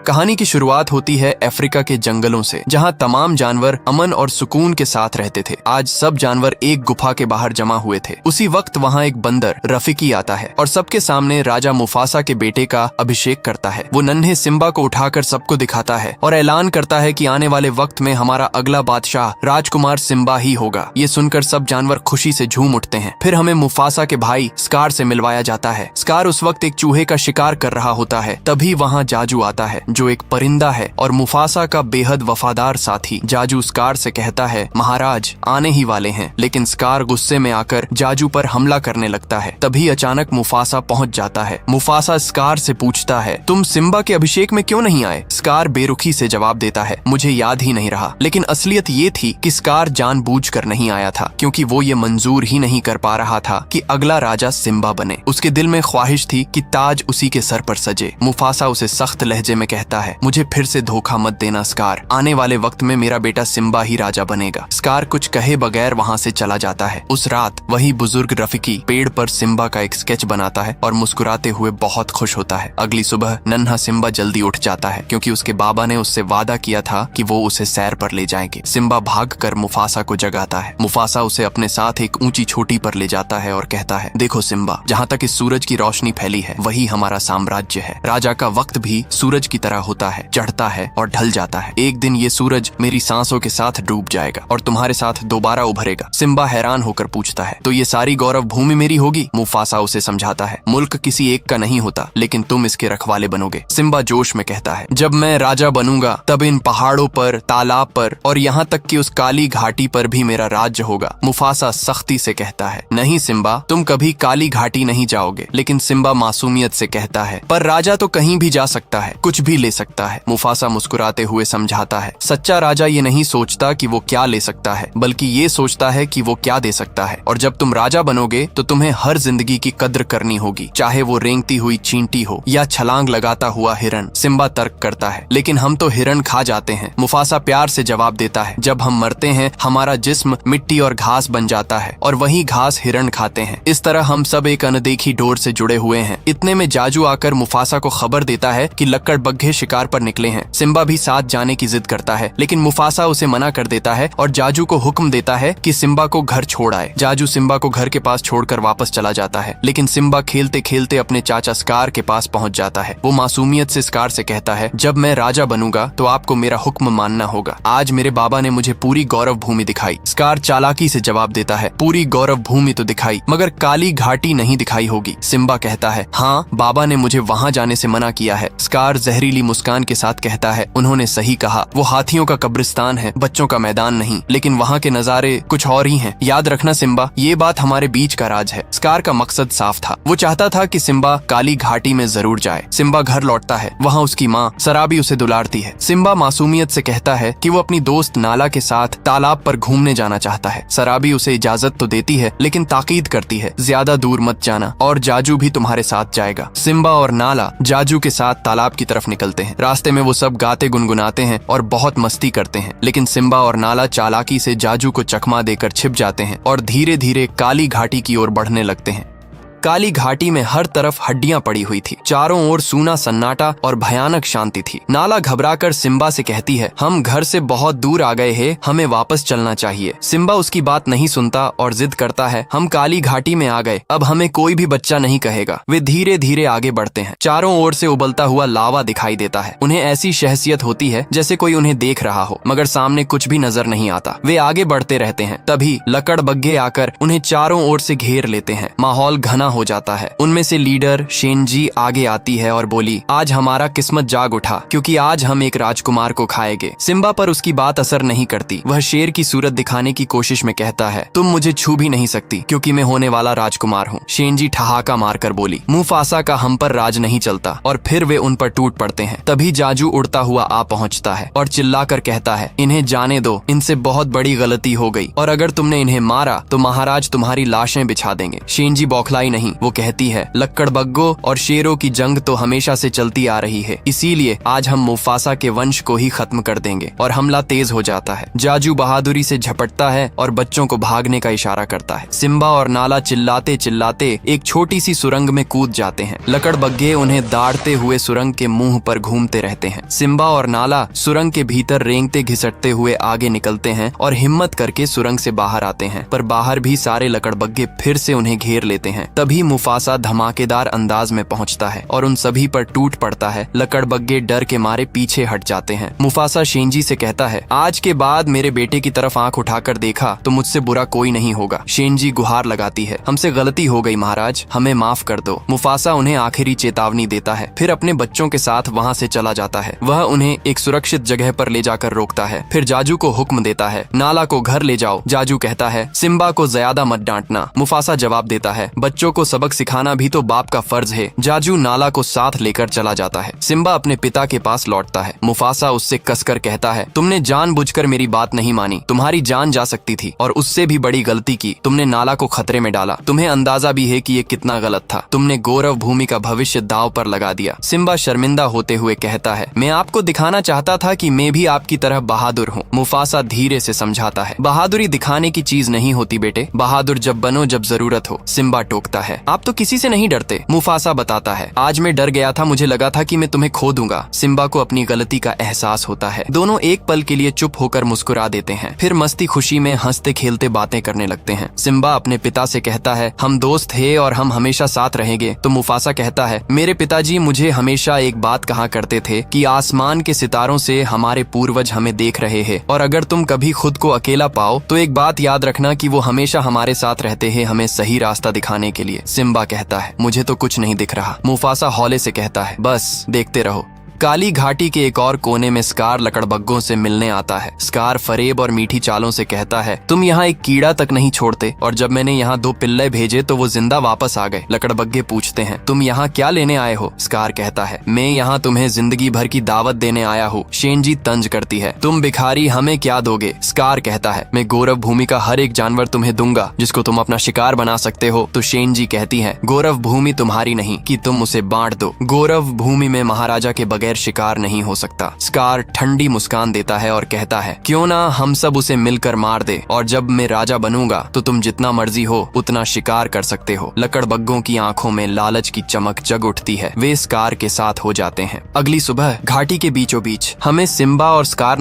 कहानी की शुरुआत होती है अफ्रीका के जंगलों से, जहां तमाम जानवर अमन और सुकून के साथ रहते थे। आज सब जानवर एक गुफा के बाहर जमा हुए थे। उसी वक्त वहां एक बंदर रफीकी आता है और सबके सामने राजा मुफासा के बेटे का अभिषेक करता है। वो नन्हे सिम्बा को उठाकर सबको दिखाता है और ऐलान करता है कि आने वाले वक्त में हमारा अगला बादशाह राजकुमार सिम्बा ही होगा। ये सुनकर सब जानवर खुशी से झूम उठते हैं। फिर हमें मुफासा के भाई स्कार से मिलवाया जाता है। स्कार उस वक्त एक चूहे का शिकार कर रहा होता है। तभी वहाँ जाजू आता है जो एक परिंदा है और मुफासा का बेहद वफादार साथी। जाजू स्कार से कहता है, महाराज आने ही वाले हैं। लेकिन स्कार गुस्से में आकर जाजू पर हमला करने लगता है। तभी अचानक मुफासा पहुंच जाता है। मुफासा स्कार से पूछता है, तुम सिम्बा के अभिषेक में क्यों नहीं आए? स्कार बेरुखी से जवाब देता है, मुझे याद ही नहीं रहा। लेकिन असलियत ये थी कि स्कार जानबूझकर नहीं आया था, क्योंकि वो ये मंजूर ही नहीं कर पा रहा था कि अगला राजा सिम्बा बने। उसके दिल में ख्वाहिश थी कि ताज उसी के सर पर सजे। मुफासा उसे सख्त लहजे में कहता है, मुझे फिर से धोखा मत देना स्कार। आने वाले वक्त में मेरा बेटा सिम्बा ही राजा बनेगा। स्कार कुछ कहे बगैर वहाँ से चला जाता है। उस रात वही बुजुर्ग रफीकी पेड़ पर सिम्बा का एक स्केच बनाता है और मुस्कुराते हुए बहुत खुश होता है। अगली सुबह नन्हा सिम्बा जल्दी उठ जाता है, क्योंकि उसके बाबा ने उससे वादा किया था कि वो उसे सैर पर ले जाएंगे। सिम्बा भागकर मुफासा को जगाता है। मुफासा उसे अपने साथ एक ऊंची चोटी पर ले जाता है और कहता है, देखो सिम्बा, जहाँ तक इस सूरज की रोशनी फैली है वही हमारा साम्राज्य है। राजा का वक्त भी सूरज की तरह होता है, चढ़ता है और ढल जाता है। एक दिन ये सूरज मेरी सांसों के साथ डूब जाएगा और तुम्हारे साथ दोबारा उभरेगा। सिम्बा हैरान होकर पूछता है, तो ये सारी गौरव भूमि मेरी होगी? मुफासा उसे समझाता है, मुल्क किसी एक का नहीं होता, लेकिन तुम इसके रखवाले बनोगे। सिम्बा जोश में कहता है, जब मैं राजा बनूंगा तब इन पहाड़ों पर, तालाब पर और यहाँ तक कि उस काली घाटी पर भी मेरा राज्य होगा। मुफासा सख्ती से कहता है, नहीं सिम्बा, तुम कभी काली घाटी नहीं जाओगे। लेकिन सिम्बा मासूमियत से कहता है, पर राजा तो कहीं भी जा सकता है, कुछ भी ले सकता है। मुफासा मुस्कुराते हुए समझाता है, सच्चा राजा ये नहीं सोचता कि वो क्या ले सकता है, बल्कि ये सोचता है कि वो क्या दे सकता है। और जब तुम राजा बनोगे तो तुम्हें हर जिंदगी की कद्र करनी होगी, चाहे वो रेंगती हुई चींटी हो या छलांग लगाता हुआ हिरन। सिम्बा तर्क करता है, लेकिन हम तो हिरन खा जाते हैं। मुफासा प्यार से जवाब देता है, जब हम मरते हैं हमारा जिस्म मिट्टी और घास बन जाता है और वही घास हिरन खाते हैं। इस तरह हम सब एक अनदेखी डोर से जुड़े हुए हैं। इतने में जाजू आकर मुफासा को खबर देता है कि लक्कड़बग्घे शिकार पर निकले हैं। सिम्बा भी साथ जाने की जिद करता है, लेकिन मुफासा उसे मना कर देता है और जाजू को हुक्म देता है कि सिम्बा को घर छोड़ आए। जाजू सिम्बा को घर के पास छोड़कर वापस चला जाता है, लेकिन सिम्बा खेलते खेलते अपने चाचा स्कार के पास पहुंच जाता है। वो मासूमियत से स्कार से कहता है, जब मैं राजा बनूंगा तो आपको मेरा हुक्म मानना होगा। आज मेरे बाबा ने मुझे पूरी गौरव भूमि दिखाई। स्कार चालाकी से जवाब देता है, पूरी गौरव भूमि तो दिखाई, मगर काली घाटी नहीं दिखाई होगी। सिम्बा कहता है, हाँ, बाबा ने मुझे वहाँ जाने से मना किया है। स्कार जहरीली मुस्कान के साथ कहता है, उन्होंने सही कहा, वो हाथियों का कब्रिस्तान है, बच्चों का मैदान नहीं। लेकिन वहाँ के नजारे कुछ और ही हैं। याद रखना सिम्बा, ये बात हमारे बीच का राज है। स्कार का मकसद साफ था, वो चाहता था कि सिम्बा काली घाटी में जरूर जाए। सिम्बा घर लौटता है। वहाँ उसकी माँ सराबी उसे दुलारती है। सिम्बा मासूमियत से कहता है कि वो अपनी दोस्त नाला के साथ तालाब पर घूमने जाना चाहता है। सराबी उसे इजाजत तो देती है, लेकिन ताकीद करती है, ज्यादा दूर मत जाना और जाजू भी तुम्हारे साथ जाएगा। सिम्बा और नाला जाजू के साथ तालाब की तरफ निकलते हैं। रास्ते में वो सब गाते गुनगुनाते हैं और बहुत मस्ती करते हैं। लेकिन सिम्बा और नाला चालाकी से जाजू को चकमा देकर छिप जाते हैं और धीरे धीरे काली घाटी की ओर बढ़ने लगते हैं। काली घाटी में हर तरफ हड्डियां पड़ी हुई थी। चारों ओर सूना सन्नाटा और भयानक शांति थी। नाला घबराकर सिम्बा से कहती है, हम घर से बहुत दूर आ गए हैं, हमें वापस चलना चाहिए। सिम्बा उसकी बात नहीं सुनता और जिद करता है, हम काली घाटी में आ गए, अब हमें कोई भी बच्चा नहीं कहेगा। वे धीरे धीरे आगे बढ़ते हैं। चारों ओर से उबलता हुआ लावा दिखाई देता है। उन्हें ऐसी शहसियत होती है जैसे कोई उन्हें देख रहा हो, मगर सामने कुछ भी नजर नहीं आता। वे आगे बढ़ते रहते हैं। तभी लकड़बग्घे आकर उन्हें चारों ओर से घेर लेते हैं। माहौल घना हो जाता है। उनमें से लीडर शेनजी आगे आती है और बोली, आज हमारा किस्मत जाग उठा, क्योंकि आज हम एक राजकुमार को खाएंगे। सिम्बा पर उसकी बात असर नहीं करती। वह शेर की सूरत दिखाने की कोशिश में कहता है, तुम मुझे छू भी नहीं सकती, क्योंकि मैं होने वाला राजकुमार हूँ। शेनजी ठहाका मारकर बोली, मुफासा का हम पर राज नहीं चलता। और फिर वे उन पर टूट पड़ते हैं। तभी जाजू उड़ता हुआ आ पहुँचता है और चिल्लाकर कहता है, इन्हें जाने दो, इनसे बहुत बड़ी गलती हो गई और अगर तुमने इन्हें मारा तो महाराज तुम्हारी लाशें बिछा देंगे। शेनजी बौखलाई नहीं नहीं, वो कहती है लकड़बग्गों और शेरों की जंग तो हमेशा से चलती आ रही है, इसीलिए आज हम मुफासा के वंश को ही खत्म कर देंगे। और हमला तेज हो जाता है। जाजू बहादुरी से झपटता है और बच्चों को भागने का इशारा करता है। सिम्बा और नाला चिल्लाते चिल्लाते एक छोटी सी सुरंग में कूद जाते हैं। लकड़बग्गे उन्हें दाढ़ते हुए सुरंग के मुंह पर घूमते रहते हैं। सिम्बा और नाला सुरंग के भीतर रेंगते घिसटते हुए आगे निकलते हैं और हिम्मत करके सुरंग से बाहर आते हैं, पर बाहर भी सारे लकड़बग्गे फिर से उन्हें घेर लेते हैं। तभी मुफासा धमाकेदार अंदाज में पहुंचता है और उन सभी पर टूट पड़ता है। लकड़बग्गे डर के मारे पीछे हट जाते हैं। मुफासा शेंजी से कहता है, आज के बाद मेरे बेटे की तरफ आंख उठाकर देखा तो मुझसे बुरा कोई नहीं होगा। शेंजी गुहार लगाती है, हमसे गलती हो गई महाराज, हमें माफ कर दो। मुफासा उन्हें आखिरी चेतावनी देता है, फिर अपने बच्चों के साथ वहाँ से चला जाता है। वह उन्हें एक सुरक्षित जगह पर ले जाकर रोकता है, फिर जाजू को हुक्म देता है, नाला को घर ले जाओ। जाजू कहता है, सिम्बा को ज्यादा मत डांटना। मुफासा जवाब देता है, बच्चों को सबक सिखाना भी तो बाप का फर्ज है। जाजू नाला को साथ लेकर चला जाता है। सिम्बा अपने पिता के पास लौटता है। मुफासा उससे कसकर कहता है, तुमने जानबूझकर मेरी बात नहीं मानी, तुम्हारी जान जा सकती थी और उससे भी बड़ी गलती की, तुमने नाला को खतरे में डाला। तुम्हें अंदाजा भी है कि ये कितना गलत था, तुमने गौरव भूमि का भविष्य दांव पर लगा दिया। सिम्बा शर्मिंदा होते हुए कहता है, मैं आपको दिखाना चाहता था कि मैं भी आपकी तरह बहादुर हूँ। मुफासा धीरे से समझाता है, बहादुरी दिखाने की चीज नहीं होती बेटे, बहादुर जब बनो जब जरूरत हो। सिम्बा टोकता है, आप तो किसी से नहीं डरते। मुफासा बताता है, आज मैं डर गया था, मुझे लगा था कि मैं तुम्हें खो दूंगा। सिम्बा को अपनी गलती का एहसास होता है। दोनों एक पल के लिए चुप होकर मुस्कुरा देते हैं, फिर मस्ती खुशी में हंसते खेलते बातें करने लगते हैं। सिम्बा अपने पिता से कहता है, हम दोस्त थे और हम हमेशा साथ रहेंगे। तो मुफासा कहता है, मेरे पिताजी मुझे हमेशा एक बात कहा करते थे कि आसमान के सितारों से हमारे पूर्वज हमें देख रहे हैं और अगर तुम कभी खुद को अकेला पाओ तो एक बात याद रखना कि वो हमेशा हमारे साथ रहते हैं, हमें सही रास्ता दिखाने के लिए। सिम्बा कहता है, मुझे तो कुछ नहीं दिख रहा। मुफासा हौले से कहता है, बस देखते रहो। काली घाटी के एक और कोने में स्कार लकड़बग्गों से मिलने आता है। स्कार फरेब और मीठी चालों से कहता है, तुम यहाँ एक कीड़ा तक नहीं छोड़ते और जब मैंने यहाँ 2 पिल्ले भेजे तो वो जिंदा वापस आ गए। लकड़बग्गे पूछते हैं, तुम यहाँ क्या लेने आए हो? स्कार कहता है, मैं यहाँ तुम्हें जिंदगी भर की दावत देने आया हूँ। शेंजी तंज करती है, तुम भिखारी हमें क्या दोगे? स्कार कहता है, मैं गौरव भूमि का हर एक जानवर तुम्हें दूंगा जिसको तुम अपना शिकार बना सकते हो। तो शेंजी कहती है, गौरव भूमि तुम्हारी नहीं कि तुम उसे बांट दो। गौरव भूमि में महाराजा के बगैर शिकार नहीं हो सकता। स्कार ठंडी मुस्कान देता है और कहता है, क्यों ना हम सब उसे मिलकर मार दे और जब मैं राजा बनूंगा तो तुम जितना मर्जी हो उतना शिकार कर सकते हो। लकड़बग्गों की आंखों में लालच की चमक जग उठती है। वे स्कार के साथ हो जाते हैं। अगली सुबह घाटी के बीचों बीच हमें सिम्बा और स्कार